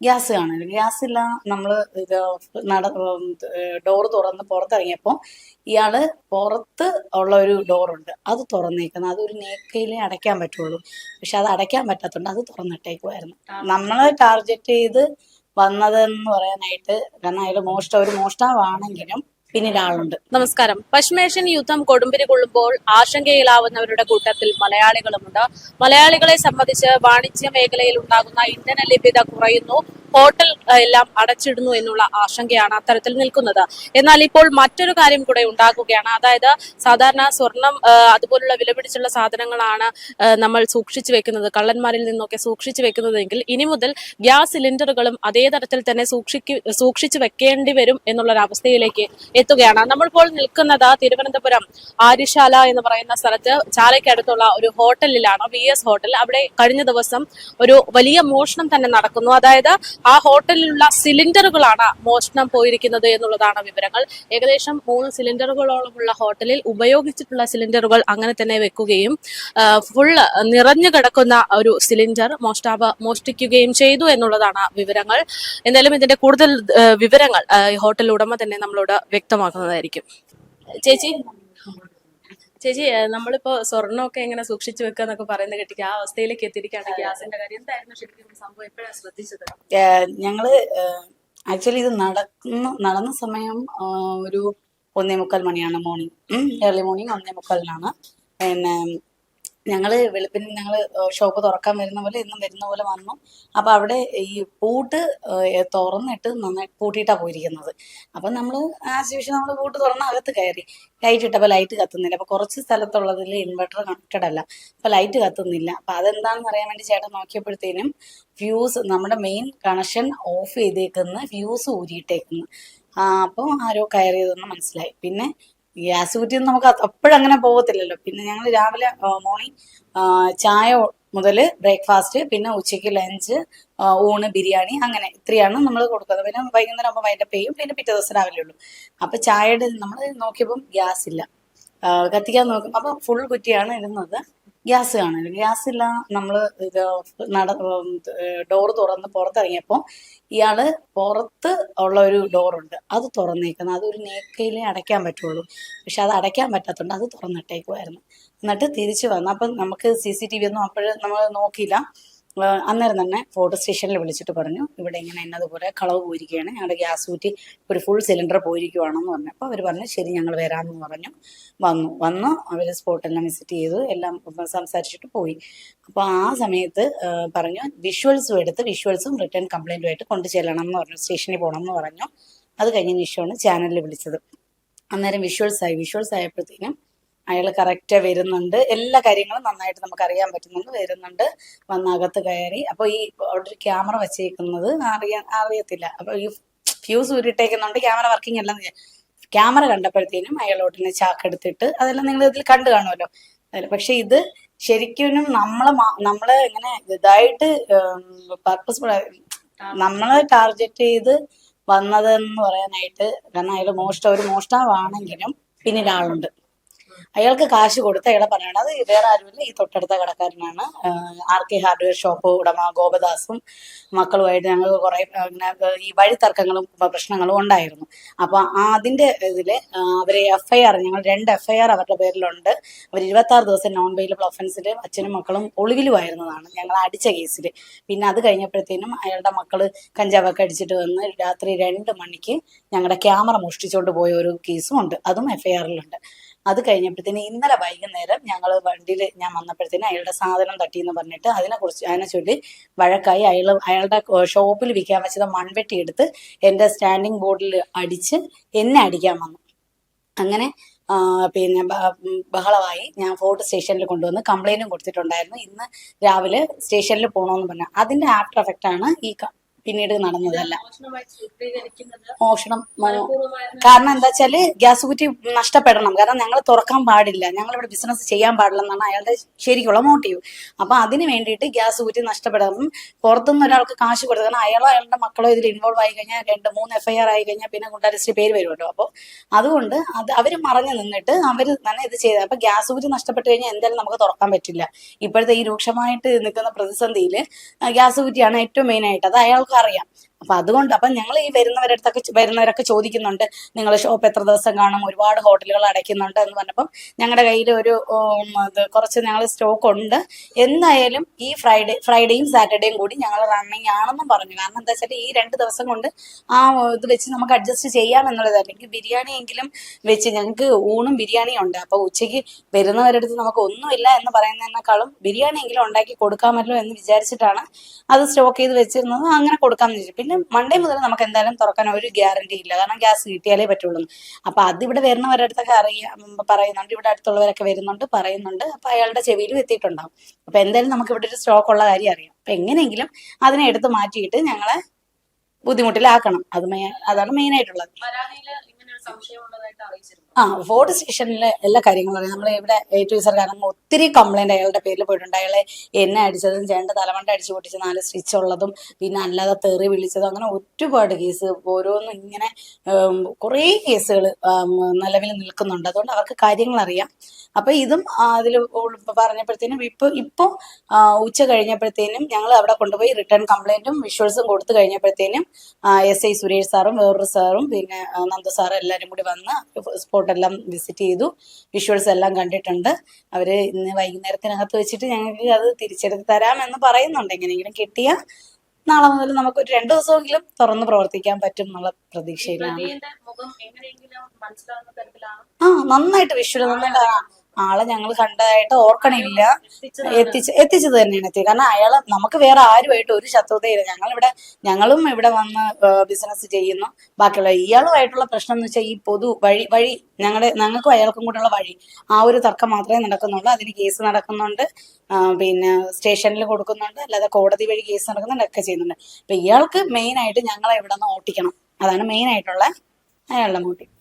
Gas കാണില്ല. ഗ്യാസില്ല. നമ്മൾ ഇത് നട ഡോർ തുറന്ന് പുറത്തിറങ്ങിയപ്പോൾ ഇയാള് പുറത്ത് ഉള്ള ഒരു ഡോറുണ്ട്, അത് തുറന്നേക്കുന്നത്. അതൊരു നേക്കയിലേ അടയ്ക്കാൻ പറ്റുള്ളൂ. പക്ഷെ അത് അടയ്ക്കാൻ പറ്റാത്തതുകൊണ്ട് അത് തുറന്നിട്ടേക്കുമായിരുന്നു. നമ്മളെ ടാർഗറ്റ് ചെയ്ത് വന്നതെന്ന് പറയാനായിട്ട്, കാരണം അയാൾ ഒരു മോഷ്ടാവാണെങ്കിലും പിന്നീട് ആളുണ്ട്. നമസ്കാരം. പശ്മേഷ്യൻ യുദ്ധം കൊടുമ്പിരി കൊള്ളുമ്പോൾ ആശങ്കയിലാവുന്നവരുടെ കൂട്ടത്തിൽ മലയാളികളുമുണ്ട്. മലയാളികളെ സംബന്ധിച്ച് വാണിജ്യ മേഖലയിൽ ഉണ്ടാകുന്ന ഇന്ധന ലഭ്യത കുറയുന്നു, ഹോട്ടൽ എല്ലാം അടച്ചിടുന്നു എന്നുള്ള ആശങ്കയാണ് അത്തരത്തിൽ നിൽക്കുന്നത്. എന്നാൽ ഇപ്പോൾ മറ്റൊരു കാര്യം കൂടെ ഉണ്ടാകുകയാണ്. അതായത് സാധാരണ സ്വർണം അതുപോലുള്ള വിലപിടിച്ചുള്ള സാധനങ്ങളാണ് നമ്മൾ സൂക്ഷിച്ചു വെക്കുന്നത്, കള്ളന്മാരിൽ നിന്നൊക്കെ സൂക്ഷിച്ചു വെക്കുന്നതെങ്കിൽ ഇനി മുതൽ ഗ്യാസ് സിലിണ്ടറുകളും അതേ തരത്തിൽ തന്നെ സൂക്ഷിച്ചു വെക്കേണ്ടി വരും എന്നുള്ളൊരവസ്ഥയിലേക്ക് എത്തുകയാണ്. നമ്മളിപ്പോൾ നിൽക്കുന്നത് തിരുവനന്തപുരം ആര്യശാല എന്ന് പറയുന്ന സ്ഥലത്ത് ചാലയ്ക്കടുത്തുള്ള ഒരു ഹോട്ടലിലാണ്, VS ഹോട്ടൽ. അവിടെ കഴിഞ്ഞ ദിവസം ഒരു വലിയ മോഷണം തന്നെ നടക്കുന്നു. അതായത് ആ ഹോട്ടലിലുള്ള സിലിണ്ടറുകളാണ് മോഷണം പോയിരിക്കുന്നത് എന്നുള്ളതാണ് വിവരങ്ങൾ. ഏകദേശം 3 സിലിണ്ടറുകളോളമുള്ള ഹോട്ടലിൽ ഉപയോഗിച്ചിട്ടുള്ള സിലിണ്ടറുകൾ അങ്ങനെ തന്നെ വെക്കുകയും ഫുൾ നിറഞ്ഞു കിടക്കുന്ന ഒരു സിലിണ്ടർ മോഷ്ടിക്കുകയും ചെയ്തു എന്നുള്ളതാണ് വിവരങ്ങൾ. എന്തായാലും ഇതിന്റെ കൂടുതൽ വിവരങ്ങൾ ഹോട്ടൽ ഉടമ തന്നെ നമ്മളോട് വ്യക്തമാക്കുന്നതായിരിക്കും. ചേച്ചി നമ്മളിപ്പോ സ്വർണ്ണമൊക്കെ എങ്ങനെ സൂക്ഷിച്ചു വെക്കുക എന്നൊക്കെ പറയുന്നത് കേട്ടിട്ട് ആ അവസ്ഥയിലേക്ക് എത്തിയിരിക്കുകയാണ് ഗ്യാസിന്റെ കാര്യം. എന്തായിരുന്നു ശരിക്കും സംഭവം, എപ്പോഴാണ് ശ്രദ്ധിച്ചത്? ഞങ്ങള് ആക്ച്വലി ഇത് നടന്ന സമയം ഒരു 1:45 മണിയാണ്, മോർണിംഗ്, ഏർലി മോർണിംഗ് 1:45. പിന്നെ ഞങ്ങള് ഷോപ്പ് തുറക്കാൻ വരുന്ന പോലെ ഇന്നും വരുന്ന പോലെ വന്നു. അപ്പൊ അവിടെ ഈ പൂട്ട് തുറന്നിട്ട് നന്നായി പൂട്ടിയിട്ടാ പോയിരിക്കുന്നത്. അപ്പൊ നമ്മള് ആസ് യൂഷ്വൽ നമ്മള് പൂട്ട് തുറന്ന് അകത്ത് കയറി. ലൈറ്റ് ഇട്ടപ്പോൾ ലൈറ്റ് കത്തുന്നില്ല. അപ്പൊ കുറച്ച് സ്ഥലത്തുള്ളതിൽ ഇൻവെർട്ടർ കണക്റ്റഡ് അല്ല, അപ്പൊ ലൈറ്റ് കത്തുന്നില്ല. അപ്പൊ അതെന്താണെന്ന് അറിയാൻ വേണ്ടി ചേട്ടൻ നോക്കിയപ്പോഴത്തേനും ഫ്യൂസ്, നമ്മുടെ മെയിൻ കണക്ഷൻ ഓഫ് ചെയ്തേക്കുന്ന ഫ്യൂസ് ഊരിയിട്ടേക്കുന്നു. അപ്പോൾ ആരോ കയറിയതെന്ന് മനസ്സിലായി. പിന്നെ ഗ്യാസ് കുറ്റിയൊന്നും നമുക്ക് അപ്പോഴങ്ങനെ പോകത്തില്ലല്ലോ. പിന്നെ ഞങ്ങൾ രാവിലെ മോർണിംഗ് ചായ മുതൽ ബ്രേക്ക്ഫാസ്റ്റ്, പിന്നെ ഉച്ചയ്ക്ക് ലഞ്ച്, ഊണ്, ബിരിയാണി, അങ്ങനെ ഇത്രയാണ് നമ്മൾ കൊടുക്കുന്നത്. പിന്നെ വൈകുന്നേരം ആകുമ്പോൾ വൈൻഡപ്പ് ചെയ്യും. പിന്നെ പിറ്റേ ദിവസം രാവിലെ ഉള്ളൂ. അപ്പൊ ചായയുടെ നമ്മൾ നോക്കിയപ്പം ഗ്യാസ് ഇല്ല. കത്തിക്കാൻ നോക്കും, അപ്പൊ ഫുൾ കുറ്റിയാണ് ഇരുന്നത്. ഗ്യാസ് കാണില്ല. ഗ്യാസില്ല. നമ്മൾ ഇത് ഡോർ തുറന്ന് പുറത്തിറങ്ങിയപ്പോൾ ഇയാള് പുറത്ത് ഉള്ള ഒരു ഡോറുണ്ട്, അത് തുറന്നേക്കുന്നത്. അതൊരു നേക്കയിലേ അടയ്ക്കാൻ പറ്റുള്ളൂ. പക്ഷെ അത് അടയ്ക്കാൻ പറ്റാത്തതുകൊണ്ട് അത് തുറന്നിട്ടേക്കുമായിരുന്നു. എന്നിട്ട് തിരിച്ചു വന്നു. അപ്പം നമുക്ക് CCTV ഒന്നും അപ്പോഴും നമ്മൾ നോക്കിയില്ല. അന്നേരം തന്നെ ഫോട്ടോ സ്റ്റേഷനിൽ വിളിച്ചിട്ട് പറഞ്ഞു, ഇവിടെ ഇങ്ങനെ എന്നതുപോലെ കളവ് പോയിരിക്കുകയാണ്, ഞങ്ങളുടെ ഗ്യാസ് കുറ്റി ഒരു ഫുൾ സിലിണ്ടർ പോയിരിക്കുവാണെന്ന് പറഞ്ഞു. അപ്പോൾ അവർ പറഞ്ഞു ശരി ഞങ്ങൾ വരാമെന്ന് പറഞ്ഞു. വന്നു അവർ സ്പോട്ടെല്ലാം വിസിറ്റ് ചെയ്തു, എല്ലാം സംസാരിച്ചിട്ട് പോയി. അപ്പോൾ ആ സമയത്ത് പറഞ്ഞു വിഷ്വൽസും റിട്ടേൺ കംപ്ലൈൻറ്റുമായിട്ട് കൊണ്ടു ചെല്ലണം എന്ന് പറഞ്ഞു, സ്റ്റേഷനിൽ പോകണം എന്ന് പറഞ്ഞു. അത് കഴിഞ്ഞ ശേഷമാണ് ചാനലിൽ വിളിച്ചത്. അന്നേരം വിഷ്വൽസ് ആയപ്പോഴത്തേനും അയാൾ കറക്റ്റ് വരുന്നുണ്ട്, എല്ലാ കാര്യങ്ങളും നന്നായിട്ട് നമുക്ക് അറിയാൻ പറ്റുന്നുണ്ട്, വരുന്നുണ്ട്. വന്നകത്ത് കയറി. അപ്പോൾ ഈ അവിടെ ഒരു ക്യാമറ വെച്ചേക്കുന്നത് അറിയത്തില്ല. അപ്പോൾ ഈ ഫ്യൂസ് ഊരിട്ടേക്കുന്നുണ്ട്, ക്യാമറ വർക്കിംഗ് എല്ലാം. ക്യാമറ കണ്ടപ്പോഴത്തേനും അയാളോട്ടിനെ ചാക്കെടുത്തിട്ട് അതെല്ലാം നിങ്ങൾ ഇതിൽ കണ്ടു കാണുമല്ലോ. പക്ഷെ ഇത് ശരിക്കും നമ്മളെ ഇങ്ങനെ ഇതായിട്ട് പർപ്പസ് നമ്മളെ ടാർഗറ്റ് ചെയ്ത് വന്നതെന്ന് പറയാനായിട്ട്, കാരണം അയാൾ ഒരു മോഷ്ടാവാണെങ്കിലും പിന്നീട് ആളുണ്ട്. അയാൾക്ക് കാശ് കൊടുത്ത് അയാളെ പറയണം. അത് വേറെ ആരുമില്ല, ഈ തൊട്ടടുത്ത കടക്കാരനാണ്, RK ഹാർഡ്വെയർ ഷോപ്പ് ഉടമ ഗോപദാസും മക്കളുമായിട്ട് ഞങ്ങൾ കുറെ ഈ വഴിത്തർക്കങ്ങളും പ്രശ്നങ്ങളും ഉണ്ടായിരുന്നു. അപ്പൊ അതിന്റെ ഇതില് അവരെ FIR, ഞങ്ങൾ 2 FIR അവരുടെ പേരിലുണ്ട്. അവർ 26 ദിവസം നോൺ ബെയിലബിൾ ഒഫൻസിൽ അച്ഛനും മക്കളും ഒളിവിലുമായിരുന്നതാണ് ഞങ്ങൾ അടിച്ച കേസിൽ. പിന്നെ അത് കഴിഞ്ഞപ്പോഴത്തേനും അയാളുടെ മക്കള് കഞ്ചാവൊക്കെ അടിച്ചിട്ട് വന്ന് രാത്രി 2 മണിക്ക് ഞങ്ങളുടെ ക്യാമറ മോഷ്ടിച്ചുകൊണ്ട് പോയ ഒരു കേസും ഉണ്ട്, അതും FIR-ലുണ്ട്. അത് കഴിഞ്ഞപ്പോഴത്തേന് ഇന്നലെ വൈകുന്നേരം ഞങ്ങൾ വണ്ടിയിൽ ഞാൻ വന്നപ്പോഴത്തേന് അയാളുടെ സാധനം തട്ടിയെന്ന് പറഞ്ഞിട്ട് അതിനെ ചൊല്ലി വഴക്കായി. അയാളുടെ ഷോപ്പിൽ വിൽക്കാൻ വെച്ചത് മൺവെട്ടി എടുത്ത് എൻ്റെ സ്റ്റാൻഡിങ് ബോർഡിൽ അടിച്ച് എന്നെ അടിക്കാൻ വന്നു. അങ്ങനെ പിന്നെ ബഹളമായി. ഞാൻ ഫോർട്ട് സ്റ്റേഷനിൽ കൊണ്ടുവന്ന് കംപ്ലൈന്റും കൊടുത്തിട്ടുണ്ടായിരുന്നു. ഇന്ന് രാവിലെ സ്റ്റേഷനിൽ പോകണമെന്ന് പറഞ്ഞു. അതിന്റെ ആഫ്റ്റർ എഫക്റ്റ് ആണ് ഈ പിന്നീട് നടന്നതല്ല മോഷണം. കാരണം എന്താ വെച്ചാല് ഗ്യാസ് കുറ്റി നഷ്ടപ്പെടണം, കാരണം ഞങ്ങൾ തുറക്കാൻ പാടില്ല, ഞങ്ങളിവിടെ ബിസിനസ് ചെയ്യാൻ പാടില്ല എന്നാണ് അയാളുടെ ശരിക്കുള്ള മോട്ടീവ്. അപ്പൊ അതിന് വേണ്ടിയിട്ട് ഗ്യാസ് കുറ്റി നഷ്ടപ്പെടണം, പുറത്തുനിന്ന് ഒരാൾക്ക് കാശ് കൊടുത്തു. കാരണം അയാളുടെ മക്കളോ ഇതിൽ ഇൻവോൾവ് ആയി കഴിഞ്ഞാൽ 2-3 FIR ആയി കഴിഞ്ഞാൽ പിന്നെ ഗുണ്ടാലിസ്റ്റ് പേര് വരുമല്ലോ. അപ്പോൾ അതുകൊണ്ട് അവര് മറഞ്ഞു നിന്നിട്ട് അവര് തന്നെ ഇത് ചെയ്തത്. അപ്പൊ ഗ്യാസ് കുറ്റി നഷ്ടപ്പെട്ട് കഴിഞ്ഞാൽ എന്തായാലും നമുക്ക് തുറക്കാൻ പറ്റില്ല. ഇപ്പോഴത്തെ ഈ രൂക്ഷമായിട്ട് നിൽക്കുന്ന പ്രതിസന്ധിയിൽ ഗ്യാസ് കുറ്റിയാണ് ഏറ്റവും മെയിൻ ആയിട്ട്. അത് അയാൾക്ക് നമുക്ക് അറിയാം. അപ്പൊ അതുകൊണ്ട് അപ്പം ഞങ്ങൾ ഈ വരുന്നവരൊക്കെ ചോദിക്കുന്നുണ്ട്, നിങ്ങൾ ഷോപ്പ് എത്ര ദിവസം കാണും, ഒരുപാട് ഹോട്ടലുകൾ അടയ്ക്കുന്നുണ്ട് എന്ന് പറഞ്ഞപ്പം ഞങ്ങളുടെ കയ്യിൽ ഒരു കുറച്ച് ഞങ്ങൾ സ്റ്റോക്ക് ഉണ്ട്. എന്തായാലും ഈ ഫ്രൈഡേയും സാറ്റർഡേയും കൂടി ഞങ്ങൾ റണ്ണിങ് ആണെന്നും പറഞ്ഞു. കാരണം എന്താ വെച്ചാൽ ഈ 2 ദിവസം കൊണ്ട് ആ ഇത് വെച്ച് നമുക്ക് അഡ്ജസ്റ്റ് ചെയ്യാം എന്നുള്ളത്. അല്ലെങ്കിൽ ബിരിയാണി എങ്കിലും വെച്ച് ഞങ്ങൾക്ക് ഊണും ബിരിയാണിയും ഉണ്ട്. അപ്പൊ ഉച്ചയ്ക്ക് വരുന്നവരടുത്ത് നമുക്ക് ഒന്നുമില്ല എന്ന് പറയുന്നതിനേക്കാളും ബിരിയാണി എങ്കിലും ഉണ്ടാക്കി കൊടുക്കാമല്ലോ എന്ന് വിചാരിച്ചിട്ടാണ് അത് സ്റ്റോക്ക് ചെയ്ത് വെച്ചിരുന്നത്. അങ്ങനെ കൊടുക്കാമെന്ന് വിചാരിച്ചു. പിന്നെ മൺഡേ മുതൽ നമുക്ക് എന്തായാലും തുറക്കാൻ ഒരു ഗ്യാരണ്ടി ഇല്ല, കാരണം ഗ്യാസ് കിട്ടിയാലേ പറ്റുള്ളൂ. അപ്പൊ അതിവിടെ വരുന്നവരടുത്തൊക്കെ പറയുന്നുണ്ട്, ഇവിടെ അടുത്തുള്ളവരൊക്കെ വരുന്നുണ്ട് പറയുന്നുണ്ട്. അപ്പൊ അയാളുടെ ചെവിയിലും എത്തിയിട്ടുണ്ടാവും. അപ്പൊ എന്തായാലും നമുക്ക് ഇവിടെ ഒരു സ്റ്റോക്ക് ഉള്ള കാര്യം അറിയാം. അപ്പൊ എങ്ങനെയെങ്കിലും അതിനെ എടുത്ത് മാറ്റിയിട്ട് ഞങ്ങളെ ബുദ്ധിമുട്ടിലാക്കണം. അതാണ് മെയിൻ ആയിട്ടുള്ളത്. ഫോർട്ട് സ്റ്റേഷനിലെ എല്ലാ കാര്യങ്ങളും അറിയാം. നമ്മൾ ഇവിടെ കാരണം ഒത്തിരി കംപ്ലൈന്റ് അയാളുടെ പേരിൽ പോയിട്ടുണ്ട്. അയാളെ എന്നെ അടിച്ചതും ചേട്ടൻ്റെ തലമണ്ട അടിച്ചു പൊട്ടിച്ച് 4 സ്റ്റിച്ച് ഉള്ളതും പിന്നെ അല്ലാതെ തെറി വിളിച്ചതും അങ്ങനെ ഒരുപാട് കേസ്, ഓരോന്നും ഇങ്ങനെ കുറേ കേസുകൾ നിലവിൽ നിൽക്കുന്നുണ്ട്. അതുകൊണ്ട് അവർക്ക് കാര്യങ്ങൾ അറിയാം. അപ്പൊ ഇതും അതിൽ പറഞ്ഞപ്പോഴത്തേനും ഇപ്പൊ ഉച്ച കഴിഞ്ഞപ്പോഴത്തേനും ഞങ്ങൾ അവിടെ കൊണ്ടുപോയി റിട്ടേൺ കംപ്ലൈന്റും വിഷ്വൽസും കൊടുത്തു കഴിഞ്ഞപ്പോഴത്തേനും SI സുരേഷ് സാറും വേറൊരു സാറും പിന്നെ നന്ദു സാറും എല്ലാവരും കൂടി വന്ന് സ്പോട്ടെല്ലാം വിസിറ്റ് ചെയ്തു. വിഷ്വൽസ് എല്ലാം കണ്ടിട്ടുണ്ട്. അവര് ഇന്ന് വൈകുന്നേരത്തിനകത്ത് വെച്ചിട്ട് ഞങ്ങൾക്ക് അത് തിരിച്ചെടുത്ത് തരാമെന്ന് പറയുന്നുണ്ട്. എങ്ങനെയെങ്കിലും കിട്ടിയ നാളെ മുതൽ നമുക്ക് ഒരു 2 ദിവസമെങ്കിലും തുറന്ന് പ്രവർത്തിക്കാൻ പറ്റും എന്നുള്ള പ്രതീക്ഷയിലാണ്. നന്നായിട്ട് വിഷ്വൽ നന്നായിട്ട് ആളെ ഞങ്ങൾ കണ്ടതായിട്ട് ഓർക്കണില്ല. എത്തിച്ചത് തന്നെയാണ് എത്തിയത്. കാരണം അയാളെ നമുക്ക് വേറെ ആരുമായിട്ട് ഒരു ശത്രുതയില്ല. ഞങ്ങളും ഇവിടെ വന്ന് ബിസിനസ് ചെയ്യുന്നു. ബാക്കിയുള്ള ഇയാളുമായിട്ടുള്ള പ്രശ്നം എന്ന് വെച്ചാൽ ഈ പൊതു വഴി ഞങ്ങൾക്കും അയാൾക്കും കൂടെയുള്ള വഴി, ആ ഒരു തർക്കം മാത്രമേ നടക്കുന്നുള്ളൂ. അതിന് കേസ് നടക്കുന്നുണ്ട്, പിന്നെ സ്റ്റേഷനിൽ കൊടുക്കുന്നുണ്ട്, അല്ലാതെ കോടതി വഴി കേസ് നടക്കുന്നുണ്ട്, ഒക്കെ ചെയ്യുന്നുണ്ട്. അപ്പൊ ഇയാൾക്ക് മെയിൻ ആയിട്ട് ഞങ്ങളെ ഇവിടെ നിന്ന് ഓട്ടിക്കണം. അതാണ് മെയിൻ ആയിട്ടുള്ള അയാളുടെ മോട്ടീവ്.